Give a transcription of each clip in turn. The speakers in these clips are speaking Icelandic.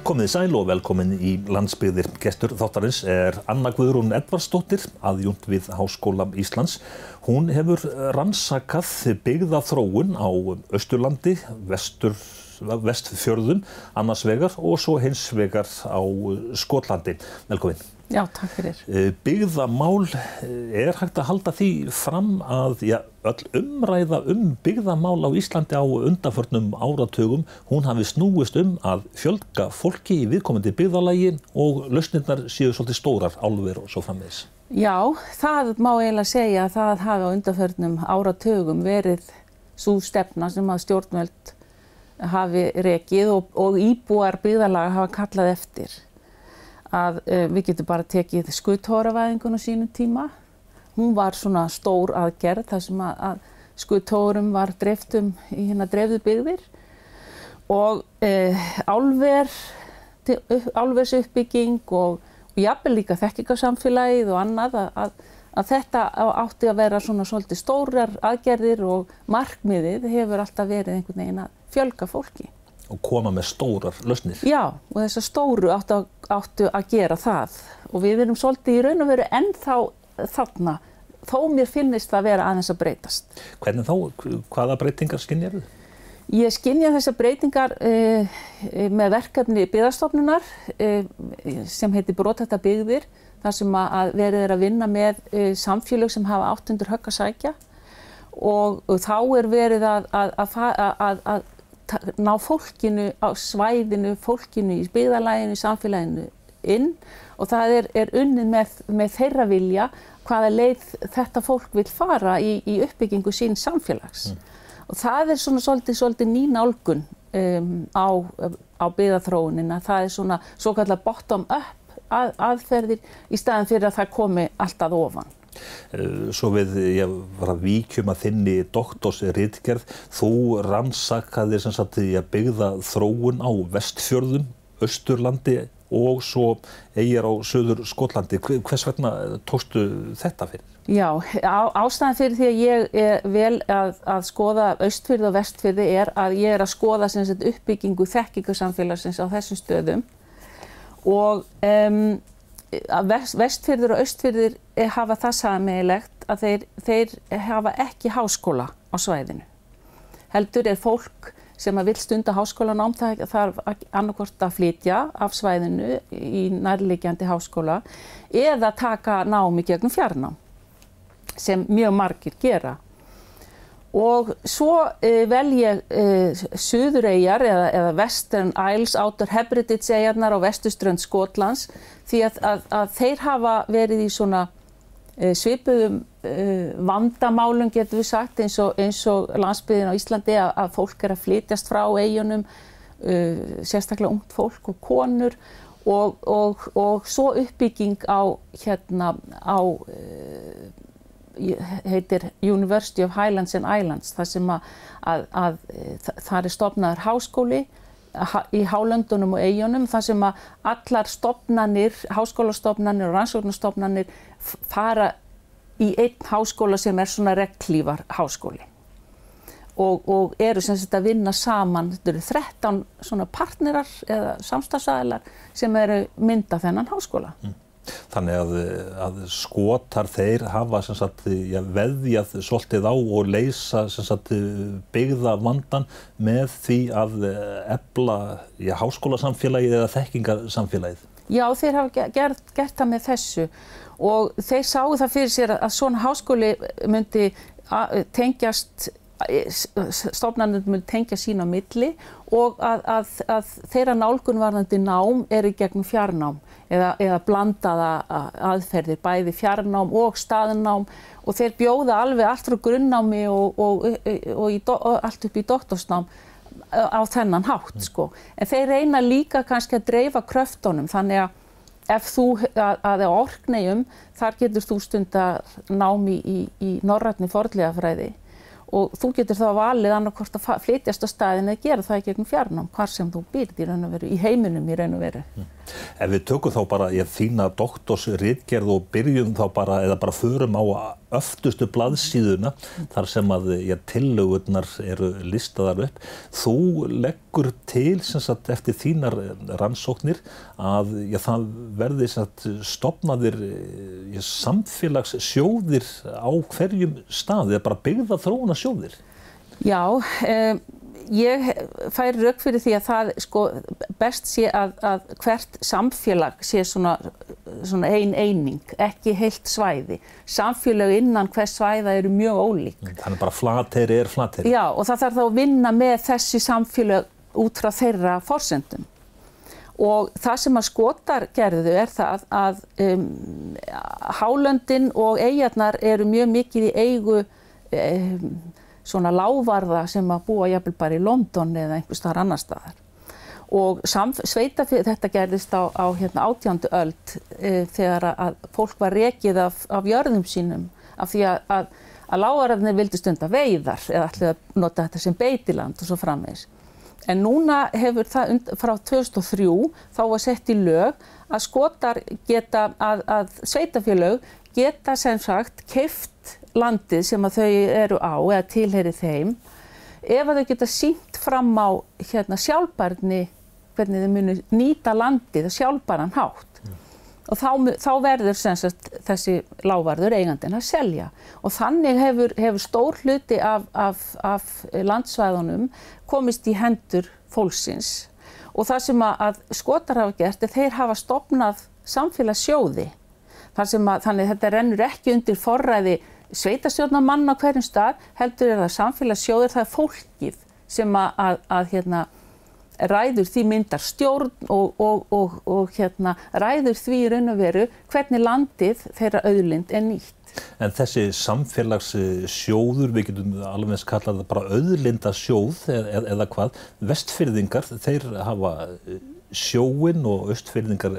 Komið sæl og velkomin í Landsbyggðir. Gestur þáttarins Anna Guðrún Edvardsdóttir, aðjúnt við Háskóla Íslands. Hún hefur rannsakað byggðaþróun á Austurlandi, Vestfjörðum, annars vegar og svo hins vegar á Skotlandi. Velkomin. Já, takk fyrir. Byggðamál, hægt að halda því fram að öll umræða byggðamál á Íslandi á undanförnum áratugum, hún hafi snúist að fjölga fólki í viðkomandi byggðarlagi og lausnirnar séu svolítið stórar, álver og svo framvegis. Já, það má eiginlega segja að það hafi á undanförnum áratugum verið sú stefna sem að stjórnvöld hafi rekið og íbúar byggðarlaga hafa kallað eftir. Að við getum bara tekið skuttóravæðinguna á sínum tíma. Hún var svona stór aðgerð þar sem að skuttórum var dreift í dreifðu byggðir og álversuppbygging og jafnvel líka þekkingarsamfélagið og annað að þetta átti að vera svona svolítið stórar aðgerðir og markmiðið hefur alltaf verið einhvern veginn að fjölga fólki. Og koma með stórar lausnir. Já, og þessar stóru áttu að gera það. Og við erum svolítið í raun og veru ennþá þarna, þó mér finnist það vera aðeins að breytast. Hvernig þá? Hvaða breytingar skynjar þið? Ég skynja þessar breytingar með verkefni Byggðastofnunar sem heitir Brothættar byggðir, þar sem að verið að vinna með samfélög sem hafa átt undir högg að sækja og þá verið að ná fólkinu á svæðinu, fólkinu í byggðarlaginu, í samfélaginu inn og það unnið með þeirra vilja hvaða leið þetta fólk vill fara í uppbyggingu síns samfélags. Og það svona svolítið ný nálgun á byggðaþróunina. Það svona svokallað bottom-up aðferðir í staðinn fyrir að það komi alltaf ofan. Svo við var að víkjum að þinni doktorsritgerð, þú rannsakaðir byggðaþróun á Vestfjörðum, Austurlandi og svo eyjar á Suður Skotlandi. Hvers vegna tókstu þetta fyrir? Já, ástæðan fyrir því að ég vel að skoða Austfirði og Vestfirði að ég að skoða uppbyggingu þekkingarsamfélagsins á þessum stöðum og Vestfirðir og Austfirðir hafa það sameiginlegt að þeir hafa ekki háskóla á svæðinu. Heldur fólk sem vill stunda háskólanám, það þarf annaðhvort að flytja af svæðinu í nærliggjandi háskóla eða taka nám í gegnum fjarnám, sem mjög margir gera. Og svo vel ég Suðureyjar eða Western Isles, Outer Hebrides eyjarnar á vesturströnd Skotlands því að þeir hafa verið í svona svipuðum vandamálum getum við sagt eins og landsbyggðin á Íslandi að fólk að flytjast frá eyjunum, sérstaklega ungt fólk og konur og svo uppbygging heitir University of Highlands and Islands, þar sem að þar stofnaður háskóli í hálöndunum og eyjunum, þar sem að allar stofnanir, háskólastofnanir og rannsóknarstofnanir fara í einn háskóla sem svona regnhlífar háskóli og eru sem sagt að vinna saman. Þetta eru 13 svona partnerar eða samstarfsaðilar sem mynda þennan háskóla. Þannig að Skotar þeir hafa veðjað svolítið á og leysa byggðavandann með því að efla háskólasamfélagið eða þekkingarsamfélagið. Já, þeir hafa gert það með þessu og þeir sáu það fyrir sér að svona háskóli myndi tengjast, stofnanir myndi tengja sín á milli og að þeirra nálgun varðandi nám í gegnum fjarnám eða blandaða aðferðir, bæði fjarnám og staðnám og þeir bjóða alveg allt frá grunnnámi og allt upp í doktorsnám á þennan hátt sko. En þeir reyna líka kannski að dreifa kröftunum þannig að ef þú að Orkneyjum þar getur þú stundar námi í norrænni fornleifafræði og þú getur þá valið annaðhvort að flytjast á staðinn eða gera það í gegnum fjarnám hvar sem þú býrð í heiminum í raun og veru. Ef við tökum þá bara þína doktorsritgerð og byrjum þá bara, eða bara förum á öftustu blaðsíðuna, þar sem að tillögurnar eru listaðar upp. Þú leggur til sem sagt eftir þínar rannsóknir að það verði sem sagt stofnaðir samfélagssjóðir á hverjum stað, eða bara byggðaþróunarsjóðir. Já, ég færi rök fyrir því að það best sé að hvert samfélag sé svona ein eining, ekki heilt svæði. Samfélög innan hvers svæða eru mjög ólík. Þannig bara Flateyri er Flateyri. Já, og það þarf þá að vinna með þessi samfélög út frá þeirra forsendum. Og það sem að Skotar gerðu er það að hálöndin og eyjarnar eru mjög mikið í eigu svona lágvarða sem að búa jafnvel bara í London eða einhvers staðar annar staðar. Og sveitafélag, þetta gerðist á 18. öld þegar að fólk var rekið af jörðum sínum af því að lágvarðarnir vildu stunda veiðar eða ætluðu að nota þetta sem beitiland og svo framvegis. En núna hefur það frá 2003 þá var sett í lög að Skotar geta, að sveitafélög geta sem sagt keypt landið sem að þau eru á eða tilheyri þeim ef að þau geta sýnt fram á sjálfbærni, hvernig þau munu nýta landið á sjálfbæran hátt. Og þá verður sem sagt þessi lágvarður eigandinn að selja. Og þannig hefur stór hluti af landsvæðunum komist í hendur fólksins. Og það sem að Skotar hafa gert er þeir hafa stofnað samfélagssjóði. Þannig þetta rennur ekki undir forræði sveitarstjórnarmann á hverjum stað, heldur það samfélagssjóðir, það fólkið sem að ræður því myndar stjórn og ræður því í raun og veru hvernig landið þeirra auðlind er nýtt. En þessi samfélagssjóður, við getum alveg eins kallað það bara auðlindasjóð eða hvað, Vestfirðingar, þeir hafa sjóinn og austfirðingar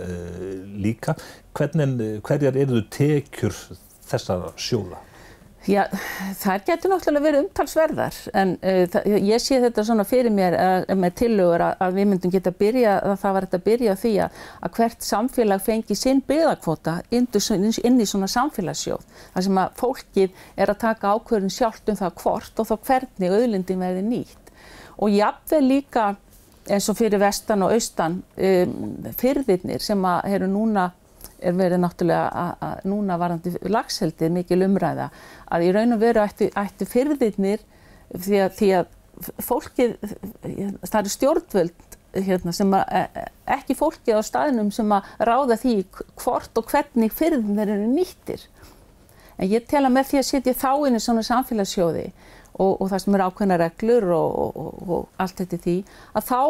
líka. Hverjar eru tekjur þessara sjóða? Já, það getur náttúrulega verið umtalsverðar, en ég sé þetta svona fyrir mér með tillögur að við myndum geta það var þetta að byrja á því að hvert samfélag fengi sinn byggðakvóta inn í svona samfélagssjóð, þar sem að fólkið er að taka ákvörðun sjálft það hvort og þá hvernig auðlindin verði nýtt. Og jafnvel líka eins og fyrir vestan og austan firðirnir sem að eru núna verið náttúrulega núna varðandi laxeldið mikil umræða að í raun og veru ættu firðirnir því að fólkið, það eru stjórnvöld sem ekki fólkið á staðnum sem að ráða því hvort og hvernig firðirnir eru nýttir. En ég tel að með því að setja þá inn í svona samfélagssjóði og það sem eru ákveðna reglur og allt þetta því, að þá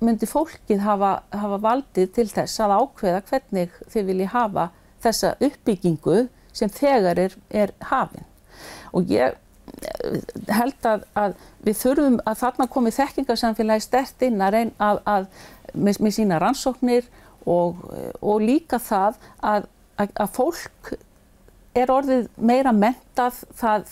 myndi fólkið hafa valdið til þess að ákveða hvernig þið vilji hafa þessa uppbyggingu sem þegar er hafin. Og ég held að við þurfum að þarna komi þekkingarsamfélagi sterkt inn að með sína rannsóknir og líka það að fólk er orðið meira menntað, það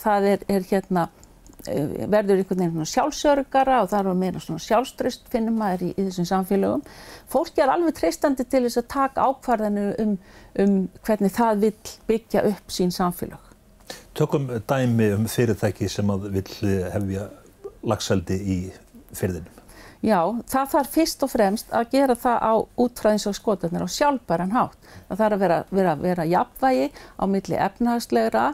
verður einhvern veginn sjálfsörgara og það er meira svona sjálfstraust finnum maður í þessum samfélögum. Fólki er alveg treystandi til þess að taka ákvarðanir hvernig það vill byggja upp sín samfélög. Tökum dæmi fyrirtæki sem að vill hefja laxeldi í firðinum. Já, það þarf fyrst og fremst að gera það út frá eins og Skotarnir á sjálfbæran hátt. Það þarf að vera jafnvægi á milli efnahagslegra,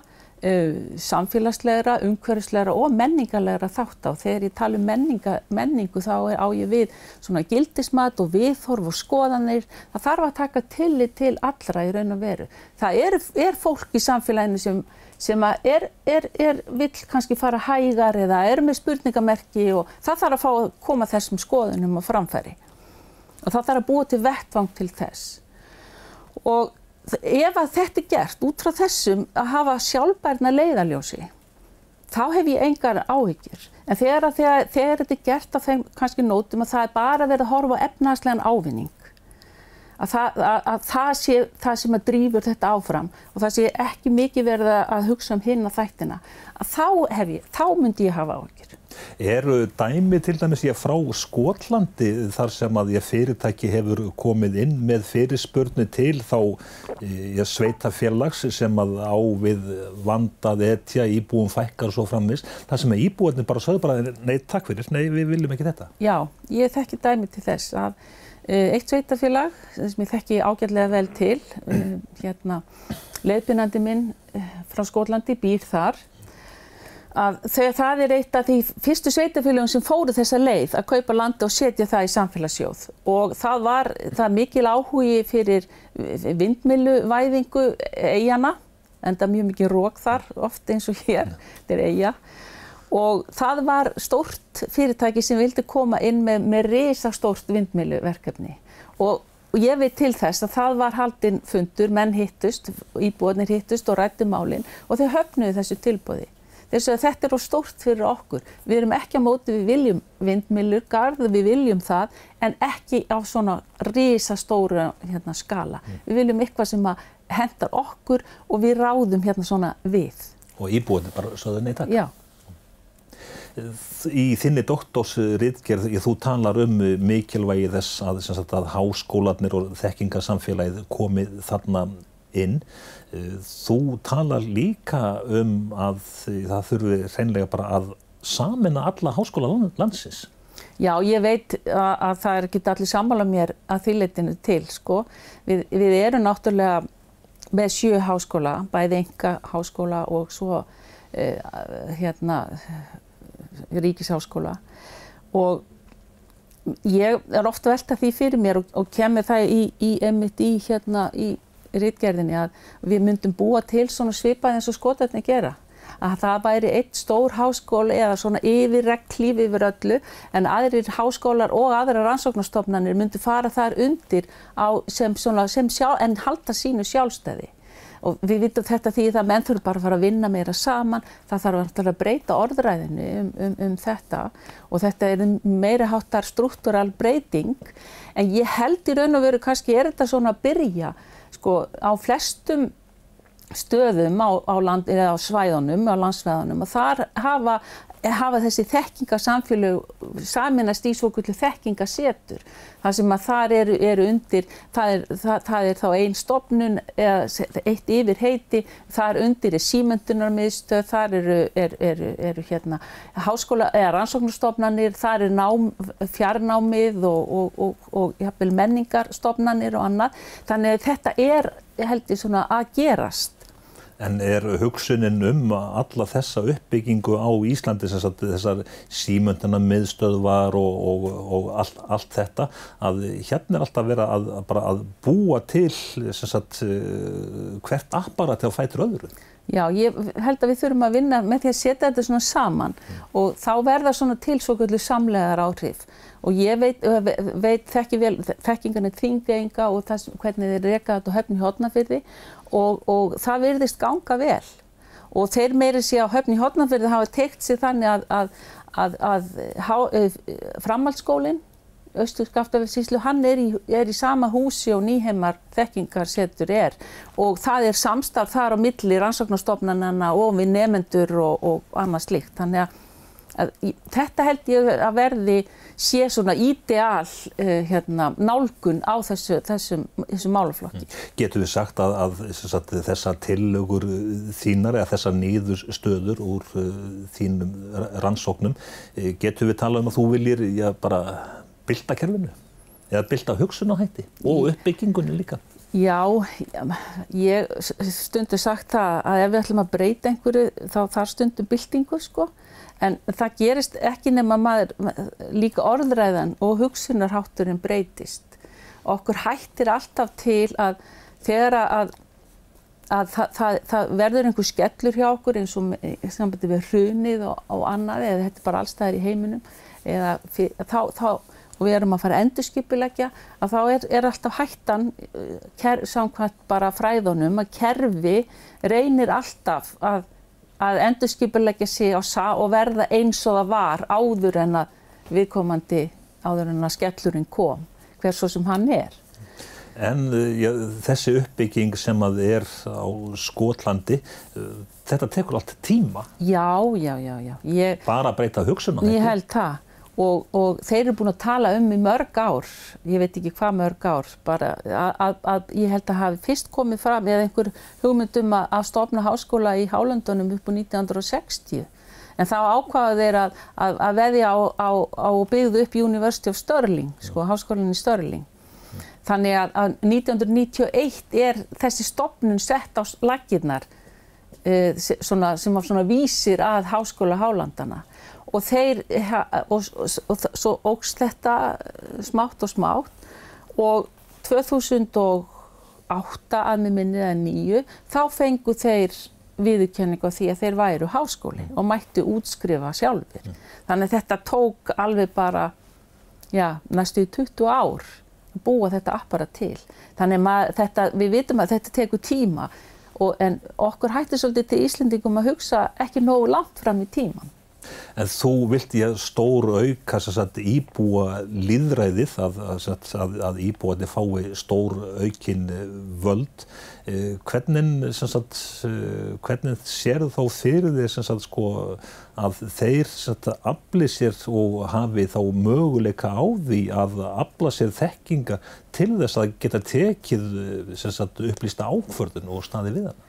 samfélagslegra, umhverfislegra og menningarlegra þátta. Og þegar ég tala menningu þá á ég við svona gildismat og viðhorf og skoðanir. Það þarf að taka tillit til allra í raun og veru. Það er fólk í samfélaginu sem vill kannski fara hægar eða með spurningamerki og það þarf að fá að koma þessum skoðunum á framfæri. Og það þarf að búa til vettvang til þess. Og ef að þetta er gert út frá þessum að hafa sjálfbærna leiðarljósi, þá hef ég engar áhyggjur. En þegar þetta er gert af þeim kannski nótum að það er bara verið að horfa á efnahagslegan ávinning, að það sé það sem að drífur þetta áfram og það sé ekki mikið verið að hugsa hina þættina, að þá myndi ég hafa áhyggjur. Eru dæmi til dæmis frá Skotlandi þar sem að fyrirtæki hefur komið inn með fyrirspurni til þá sveitafélags sem að á við vandað etja, íbúum fækkar og svo framvegis, þar sem íbúarnir bara sögðu bara nei takk fyrir, nei við viljum ekki þetta? Já, ég þekki dæmi til þess að eitt sveitafélag sem ég þekki ágætlega vel til, leiðbeinandi minn frá Skotlandi býr þar, að það eitt af því fyrstu sveitafélögum sem fóru þessa leið að kaupa landi og setja það í samfélagssjóð og það var mikil áhugi fyrir vindmylluvæðingu eyjanna, enda mjög mikið rok þar, oft eins og hér, þetta eyja og það var stórt fyrirtæki sem vildi koma inn með risastórt vindmylluverkefni og ég veit til þess að það var haldinn fundur, menn hittust, íbúarnir hittust og ræddu málin og þau höfnuðu þessu tilboði. Þetta of stórt fyrir okkur. Við erum ekki á móti, við viljum vindmyllur, garð, við viljum það, en ekki á svona risastóru skala. Við viljum eitthvað sem að hentar okkur og við ráðum svona við. Og íbúarnir bara sögðu nei takk? Já. Í þinni doktorsritgerð, þú talar mikilvægi þess að háskólarnir og þekkingarsamfélagið komið þarna inn. Þú talar líka að það þurfi hreinlega bara að sameina alla háskóla landsins. Já, ég veit að það ekki allir sammála mér að því leytinu til, sko. Við erum náttúrulega með 7 háskóla, bæði einkaháskóla og svo ríkisháskóla og ég oft að velta því fyrir mér og kem með það í ritgerðinni að við myndum búa til svona svipað eins og Skotarnir gera. Að það væri einn stór háskóli eða svona yfirregnhlíf yfir öllu en aðrir háskólar og aðrar rannsóknarstofnanir myndu fara þar undir en halda sínu sjálfstæði. Og við vitum þetta því að menn þurfa bara að fara að vinna meira saman, það þarf að breyta orðræðinu þetta og þetta meira háttar strúktúral breyting en ég held í raun og veru kannski þetta svona að byrja á flestum stöðum á svæðunum, á landsvæðunum og þar hafa þessi þekkingarsamfélög sameinast í svokölluð þekkingasetur. Það sem að þar eru undir, það þá ein stofnun eða eitt yfirheiti, þar undir símenntunarmiðstöð, þar eru háskóla eða rannsóknarstofnanir, þar fjarnámið og jafnvel menningarstofnanir og annað. Þannig að þetta held ég svona að gerast. En hugsunin alla þessa uppbyggingu á Íslandi, þessar símenntunarmiðstöðvar og allt þetta, að hérna alltaf vera að búa til hvert apparat á fætur öðru? Já, ég held að við þurfum að vinna með því að setja þetta svona saman og þá verða svona til svokölluð samlegðar áhrif. Og ég þekki vel þekkingarnir Þingeyinga og hvernig þeir reka þetta á Höfn í Hornafirði og það virðist ganga vel. Og þeir meira sig á Höfn í Hornafirði hafa teygt sig þannig að framhaldsskólinn, Austur-Skaftafellssýslu, hann í sama húsi og Nýheimar þekkingarsetur og það samstarf þar á milli rannsóknarstofnananna og við nemendur og annað slíkt. Þannig að þetta held ég að verði sé svona ídeal nálgun á þessum málaflokki. Getum við sagt að þessar tillögur þínar eða þessar niðurstöður úr þínum rannsóknum, getum við talað að þú viljir bara bylta kerfinu eða bylta hugsunarhætti og uppbyggingunni líka? Já, ég stundum sagt það að ef við ætlum að breyta einhverju þá þarf stundum byltingu, sko. En það gerist ekki nema líka orðræðan og hugsunarhátturinn breytist. Okkur hættir alltaf til að þegar að það verður einhver skellur hjá okkur eins og í sambandi við hrunið og annað eða þetta bara alls staðar í heiminum eða og við erum að fara að endurskipuleggja að þá alltaf hættan samkvæmt bara fræðunum að kerfi reynir alltaf að endurskipuleggja sig og verða eins og það var áður en að skellurinn kom, hver svo sem hann er. En þessi uppbygging sem að á Skotlandi, þetta tekur allt tíma. Já. Bara að breyta hugsunum. Ég held það. Og þeir eru búin að tala í mörg ár, ég veit ekki hvað mörg ár, bara að ég held að hafi fyrst komið fram eða einhver hugmynd að stofna háskóla í Hálöndunum upp á 1960. En þá ákváðu þeir að veðja á byggðu upp University of Stirling, sko, háskólann í Stirling. Þannig að 1991 þessi stofnun sett á laggirnar sem var svona vísir að háskóla Hálendana. Og svo óx þetta smátt og 2008 að mig minnir eða 2009 þá fengu þeir viðurkenningu á því að þeir væru háskóli og mættu útskrifa sjálfir. Þannig að þetta tók alveg bara næstu 20 ár að búa þetta apparat til. Þannig að við vitum að þetta tekur tíma en okkur hættir svolítið til Íslendingum að hugsa ekki nógu langt fram í tíman. En þú vilt stór auka íbúa lýðræðið að íbúarnir fái stór aukin völd. Hvernig sérðu þá fyrir þér að þeir afli sér og hafi þá möguleika á því að afla sér þekkinga til þess að geta tekið upplýsta ákvörðun og staðið við hana?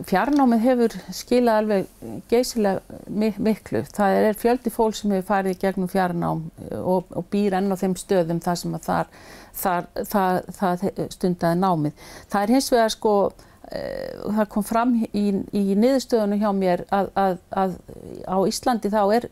Fjarnámið hefur skilað alveg geysilega miklu. Það fjöldi fólk sem hefur farið gegnum fjarnám og býr enn á þeim stöðum þar sem að það stundaði námið. Það hins vegar það kom fram í niðurstöðunum hjá mér að á Íslandi þá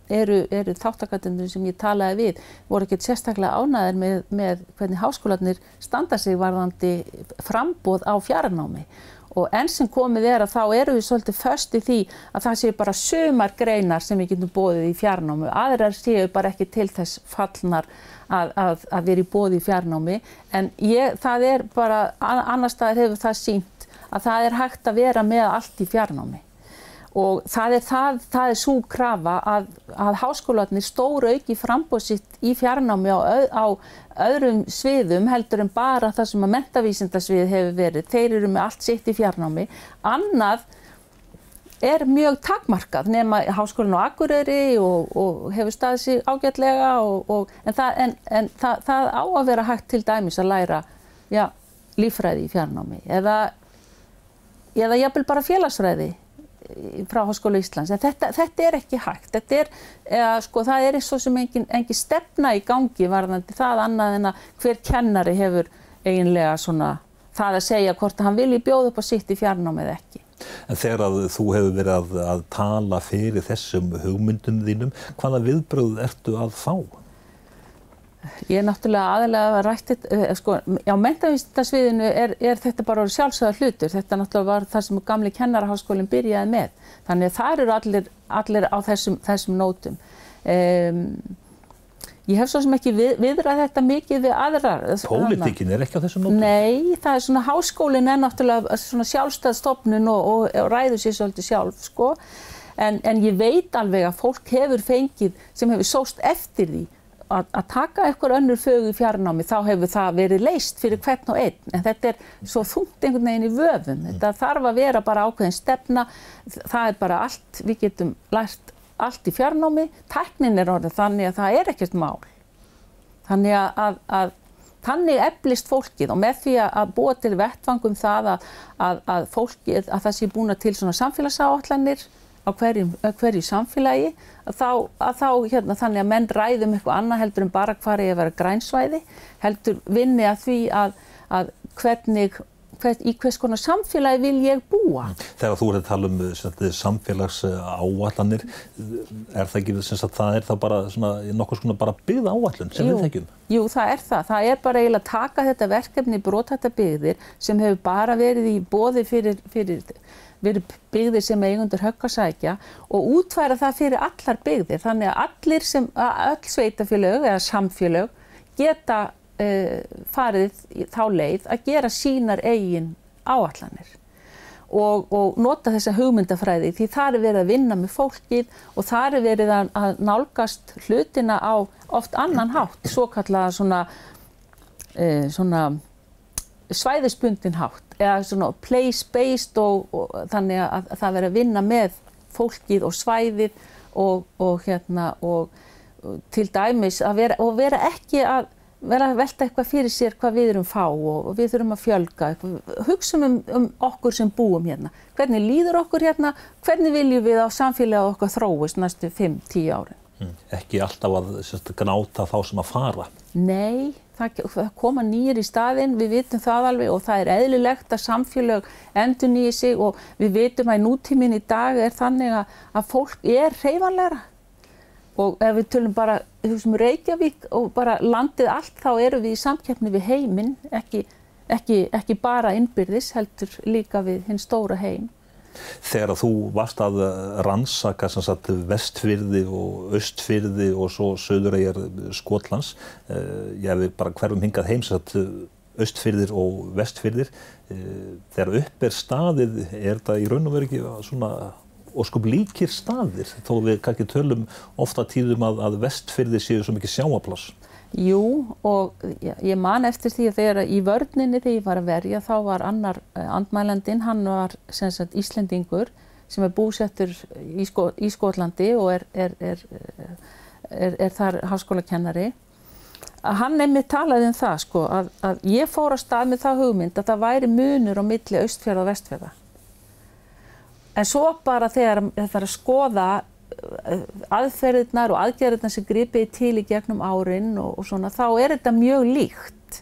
eru þátttakendurnir sem ég talaði við voru ekkert sérstaklega ánægðir með hvernig háskólarnir standa sig varðandi framboð á fjarnámi. Og enn sem komið að þá eru við svolítið föst í því að það séu bara sumar greinar sem við getum boðið í fjarnámi. Aðrar séu bara ekki til þess fallnar að vera í boði í fjarnámi. En það bara, annars staðar hefur það sýnt að það hægt að vera með allt í fjarnámi. Og það sú krafa að háskólarnir stórauki framboð sitt í fjarnámi á öðrum sviðum heldur en bara það sem að menntavísindasvið hefur verið. Þeir eru með allt sitt í fjarnámi. Annað mjög takmarkað nema háskólinn á Akureyri og hefur staðið sig ágætlega en það á að vera hægt til dæmis að læra líffræði í fjarnámi eða jafnvel bara félagsfræði frá Háskóla Íslands. En þetta ekki hægt. Það svo sem engin stefna í gangi varðandi það annað en að hver kennari hefur eiginlega það að segja hvort hann vilji bjóða upp á sitt í fjarnámi eða ekki. En þegar þú hefur verið að tala fyrir þessum hugmyndum þínum, hvaða viðbrögð ertu að fá? Ég náttúrulega aðalega rætt á menntavísindasviðinu þetta bara sjálfsagður hlutur. Þetta náttúrulega var það sem gamli kennaraháskólinn byrjaði með. Þannig að það eru allir á þessum nótum. Ég hef svo sem ekki viðrað þetta mikið við aðrar. Pólitíkin ekki á þessum nótum? Nei, það háskólinn náttúrulega sjálfstæð stofnun og ræður sér svolítið sjálf, En ég veit alveg að fólk hefur fengið sem hefur sóst eftir því að taka eitthvað önnur fög í fjarnámi, þá hefur það verið leyst fyrir hvern og einn. En þetta svo þungt einhvern veginn í vöfum. Þetta þarf að vera bara ákveðin stefna. Það bara allt, við getum lært allt í fjarnámi. Tæknin orðin þannig að það ekkert mál. Þannig eflist fólkið og með því að búa til vettvang það að fólkið, að það sé búna til svona samfélagsáætlanir á hverju samfélagi, þannig að menn ræðum eitthvað annað heldur en bara hvar að vera grænsvæði, heldur vinni að því að í hvers konar samfélagi vil ég búa. Þegar þú ert að tala samfélagsáætlanir, það ekki það þá bara nokkuð svona bara byggðaáætlun sem við þekkjum? Jú, það það. Það bara eiginlega að taka þetta verkefni brothættar byggðir sem hefur bara verið í boði fyrir byggðir sem eigundur högg að sækja og útfæra það fyrir allar byggðir. Þannig að öll sveitarfélög eða samfélög geta farið þá leið að gera sínar eigin áætlanir og nota þessa hugmyndafræði því þar verið að vinna með fólkið og þar verið að nálgast hlutina á oft annan hátt, svokallaða svona svæðisbundin hátt eða svona place-based og þannig að það verið að vinna með fólkið og svæðið og til dæmis að vera ekki að vera að velta eitthvað fyrir sér hvað við erum fá og við þurfum að fjölga hugsum okkur sem búum hérna hvernig líður okkur hérna, hvernig viljum við á samfélagið okkar þróist næstu 5-10 árin. Ekki alltaf að gnáta þá sem að fara. Nei, það koma nýjir í staðinn, við vitum það alveg og það eðlilegt að samfélög endurnýi sig og við vitum að nútíminn í dag þannig að fólk hreyfanlegra. Og ef við tölum bara Reykjavík og bara landið allt þá erum við í samkeppni við heiminn, ekki bara innbyrðis heldur líka við hinn stóra heim. Þegar þú varst að rannsaka Vestfirði og Austfirði og svo Suðureyjar Skotlands, við bara hverfum hingað heim Austfirðir og Vestfirðir, þegar upp staðið það í raun og veru ekki svona ósköp líkir staðir, þó við kannski tölum ofta tíðum að Vestfirði séu svo mikið sjávarpláss. Jú, og ég man eftir því að þegar í vörninni þegar ég var að verja, þá var annar andmælandinn, hann var sem sagt Íslendingur sem búsettur í Skotlandi og er þar háskólakennari. Hann einmitt talaði það sko, að ég fór af stað með það hugmynd að það væri munur á milli Austfjarða og Vestfjarða. En svo bara þegar það er að skoða aðferðirnar og aðgerðirnar sem gripið til í gegnum árin og svona, þá þetta mjög líkt.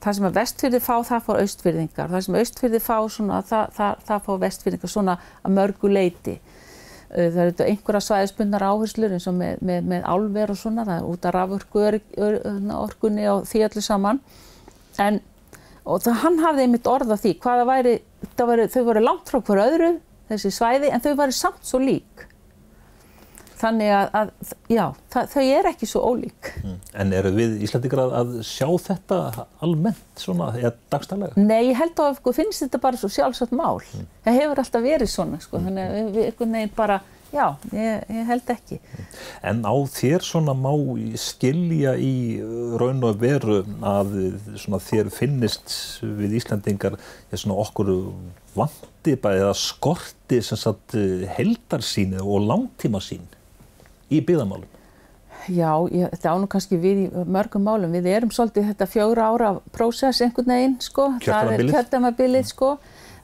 Það sem að Vestfirðir fá, það fá Austfirðingar. Það sem Austfirðir fá, svona, það fá Vestfirðingar svona að mörgu leyti. Það eru einhverja svæðisbundnar áherslur eins og með álver og svona, það út af raforkunni og því öllu saman. Og hann hafði einmitt orð á því, þau voru langt frá hver öðru, þessi svæði, en þau væru samt svo lík. Þannig að þau ekki svo ólík. En eru við Íslendingar að sjá þetta almennt svona, dagstælega? Nei, ég held að finnst þetta bara svo sjálfsagt mál. Það hefur alltaf verið svona, sko, þannig að við einhvern veginn bara, ég held ekki. En á þér svona má skilja í raun og veru að svona þér finnist við Íslendingar svona okkur vanti bara eða skorti sem sagt heildarsýn og langtímasýn í byggðamálum? Já, þetta á nú kannski við í mörgum málum. Við erum svolítið þetta 4 ára prósess einhvern veginn, sko. Það kjörtímabilið, sko.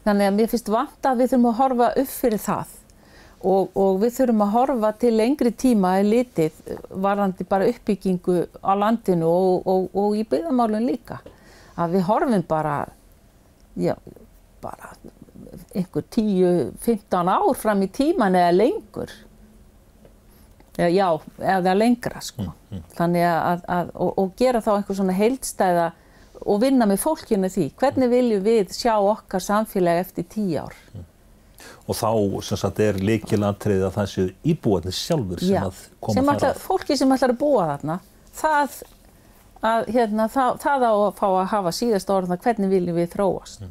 Þannig að mér finnst vant að við þurfum að horfa upp fyrir það. Og við þurfum að horfa til lengri tíma litið varðandi bara uppbyggingu á landinu og í byggðamálum líka. Að við horfum bara einhver 10-15 ár fram í tíman eða lengur. Eða lengra, sko. Þannig og gera þá einhver svona heildstæða og vinna með fólkinu því. Hvernig viljum við sjá okkar samfélag eftir 10 ár? Og þá sem sagt lykilatriði að það séu íbúarnir sjálfur sem að koma þar að. Fólki sem ætlar að búa þarna, það á að fá að hafa síðasta orðna hvernig viljum við þróast.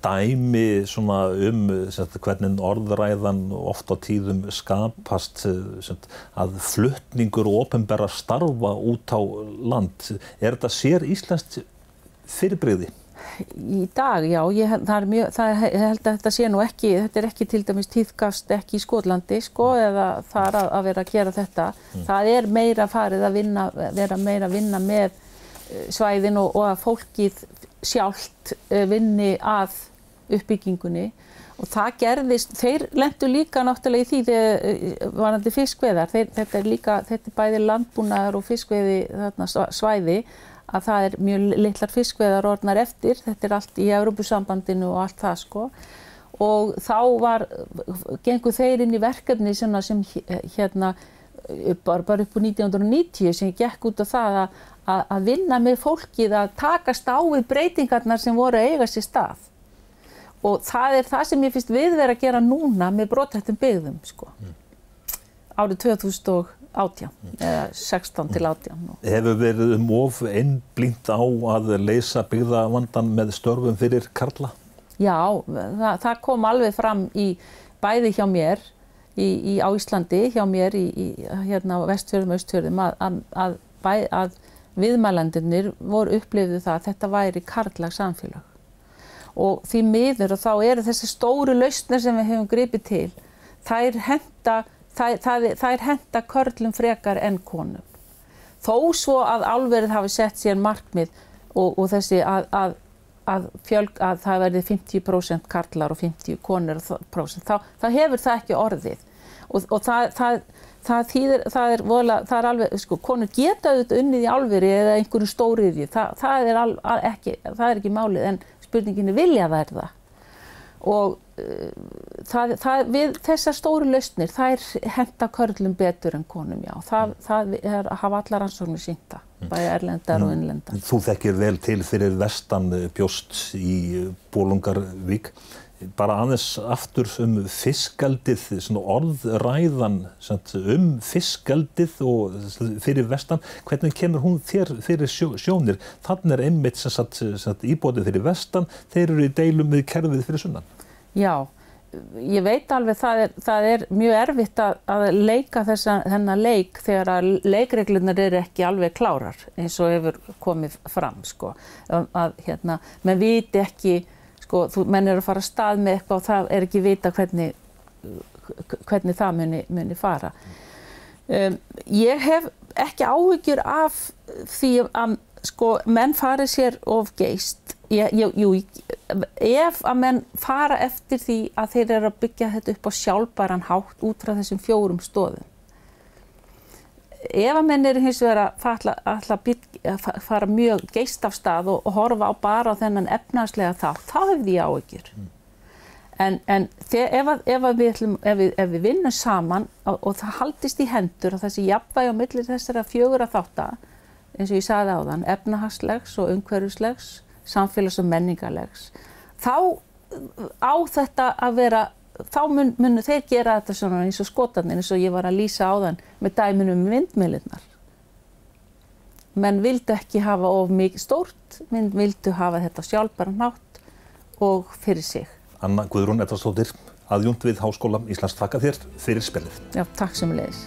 Dæmi svona hvernig orðræðan oft á tíðum skapast að flutningur og opinberra starfa út á land. Þetta sér íslenskt fyrirbrigði? Í dag, já, ég held að þetta sé nú ekki, þetta ekki til dæmis tíðkast ekki í Skotlandi, sko, eða þar að vera að gera þetta. Það meira farið að vera meira að vinna með svæðin og að fólkið sjálft vinni að uppbyggingunni. Og það gerðist, þeir lentu líka náttúrulega í því þegar varðandi fiskveiðar. Þetta bæði landbúnaður og fiskveiði svæði, að það mjög litlar fiskveiðar orðnar eftir. Þetta allt í Evrópusambandinu og allt það, sko. Og þá gengu þeir inn í verkefni sem bara upp á 1990 sem gekk út á það að vinna með fólkið að takast á við breytingarnar sem voru að eiga sér stað. Og það það sem ég finnst við vera að gera núna með brothættum byggðum, sko. Árið 2018, eða 16 til 18. Hefur verið of einblínt á að leysa byggðavandann með störfum fyrir karla? Já, það kom alveg fram bæði hjá mér á Íslandi, hjá mér á Vestfjörðum og Austfjörðum að viðmælendirnir upplifðu það að þetta væri karllægt samfélag. Og því miður og þá eru þessi stóru lausnir sem við höfum gripið til, þær henta körlum frekar en konum. Þó svo að álverið hafi sett sér markmið og þessi að það verði 50% karlar og 50 konur þá hefur það ekki orðið. Og það þýðir, það er alveg, sko, konur geta auðvitað unnið í álveri eða einhverju stóriðju, það er ekki málið, en spurninginni vilja þær það. Og við þessar stóru lausnir, þær henta körlum betur en konum, já. Það hafa allar rannsóknir sýnt það, bæði erlendar og innlendar. Þú þekkir vel til fyrir vestan bjóst í Bolungarvík. Bara aðeins aftur fiskeldið, svona orðræðan fiskeldið og fyrir vestan. Hvernig kemur hún þér fyrir sjónir? Þannig einmitt íbúðið fyrir vestan, þeir eru í deilum við kerfið fyrir sunnan. Já, ég veit alveg það er mjög erfitt að leika þennan leik þegar að leikreglurnar eru ekki alveg klárar, eins og hefur komið fram, sko. Menn viti ekki, sko, menn eru að fara af stað með eitthvað og það er ekki vita hvernig það muni fara. Ég hef ekki áhyggjur af því að, sko, menn fari sér of geist. Ef að menn fara eftir því að þeir eru að byggja þetta upp á sjálfbæran hátt út frá þessum 4 stoðum. Ef að menn eru hins vegar að fara mjög geist af stað og horfa bara á þennan efnahagslega þá hefði ég áhyggjur. En ef við vinnum saman og það haldist í hendur og þessi jafnvægi á milli þessara 4 þátta, eins og ég sagði áðan, efnahagslegs og umhverfislegs, samfélags- og menningarlegs, þá á þetta að vera, þá munu þeir gera þetta svona eins og Skotarnir, eins og ég var að lýsa áðan með dæminu vindmyllurnar. Menn vildu ekki hafa of mikið stórt, menn vildu hafa þetta sjálfbæran hátt og fyrir sig. Anna Guðrún Edvardsdóttir, aðjúnt við Háskóla Íslands, þakka þér fyrir spjallið. Já, takk sömuleiðis.